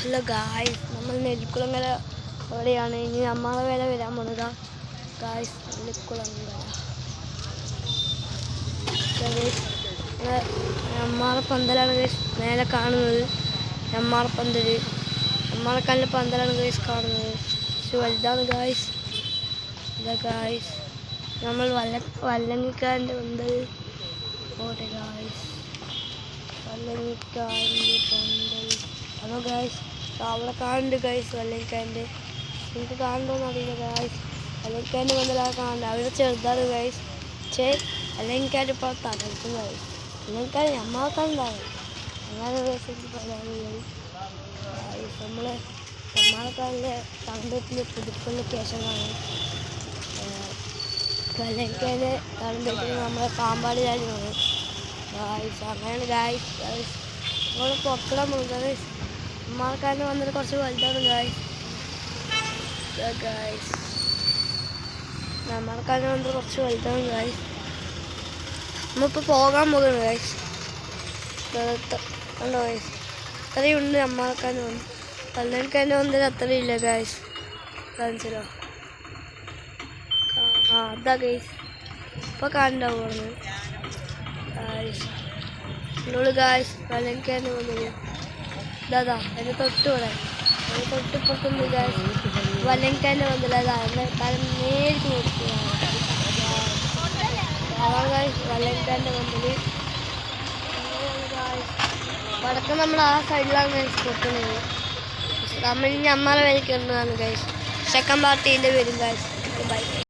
Hello guys, നമ്മൾ നെല്ലിക്കുളങ്ങര അവിടെയാണ്. ഇനി നമ്മളെ വില വരാൻ പോണത് ഗായ്സ്. നെല്ലിക്കുളങ്ങര നമ്മളെ പന്തലാണ് ഗൈസ് മേലെ കാണുന്നത്. നമ്മളെ പന്തല് നമ്മളെ കല്ല് പന്തലാണ് ഗൈസ് കാണുന്നത്. പക്ഷെ വലുതാണ് ഗായ്സ്. ഇതാ ഗായ്സ്, നമ്മൾ വല്ലങ്ങിക്കാരൻ്റെ പന്തൽ ഓട്ടെ ഗായ്സ്. വല്ലങ്ങിക്കാരൻ്റെ പന്തൽ അതോ ഗായ്സ്, അവിടെ കാണുന്നുണ്ട് ഗായ്സ്. വല്ലങ്ങിക്കാരൻ്റെ നിങ്ങൾക്ക് കാണുന്നുണ്ടോന്ന് അറിയില്ല ഗായ്സ്. വല്ലങ്ങിക്കാരൻ്റെ പന്തലാണ് കാണുന്നത്. അവിടെ ചെറുതാണ് ഗായ്സ്. പക്ഷേ വല്ലങ്ങിക്കാരൻ ഇപ്പോൾ തകർക്കും ഗായ്സ്. വല്ലങ്ങിക്കാരൻ നമ്മളെക്കാളുണ്ടാവും. അങ്ങനെ ഗായ്സ് എനിക്ക് പറയാനുള്ളത്. നമ്മൾ നമ്മളെക്കാളിലെ തണ്ടത്തിൻ്റെ പുതുക്കുന്ന ശേഷമാണ് വല്ലങ്ങിക്കാരൻ്റെ തണ്ടത്തിൽ നമ്മളെ പാമ്പാടി രാജ്യമാണ് ഗായ്സ്. അങ്ങനെയാണ് ഗായ്സ്. നമ്മൾ പുറത്തിടാൻ പോകുന്നത് ഗായ്സ്. നമ്മളെക്കാരന് വന്നിട്ട് കുറച്ച് വലുതാണ് ഗായ്സ്. ഗായ്സ് നമ്മളെക്കാരന് വന്നിട്ട് കുറച്ച് വലുതാണ് ഗായ്സ്. നമ്മളിപ്പോൾ പോകാൻ പോകുന്നു ഗായ്സ്. ഉണ്ടോ ഗായ്സ്? അത്രയുണ്ട് നമ്മളെക്കാരന് വന്ന്. വല്ലങ്ങിക്കാരന് വന്നിട്ട് അത്രയില്ല ഗായ്സ്. കാണിച്ചല്ലോ. അതാ ഗൈസ് ഇപ്പോൾ കാണണ്ടാവും പറഞ്ഞു ഗായ്സ്. ഉള്ളു ഗായ്സ്. വല്ലങ്ങിക്കാരന് വന്നത് ഇതാ എൻ്റെ തൊട്ടുകൂടെ, എൻ്റെ തൊട്ടിപ്പുറത്തുണ്ട് ഗായ്സ്. വല്ലങ്ങിക്കാരൻ്റെ വന്നില്ല. അതാ കാരണം നേരിട്ട് നോക്കുക ഗായ്സ്. വല്ലങ്ങിക്കാരൻ്റെ വന്നത് ഗായ്സ്. വടക്കം നമ്മൾ ആ സൈഡിലാണ് ഗൈസ് പൊട്ടുന്നത്. നമ്മൾ ഇനി അമ്മാരെ വിലയ്ക്ക് വരുന്നതാണ് ഗൈസ്. സെക്കൻഡ് പാർട്ടീൻ്റെ വരും ഗൈസ്. ബൈ.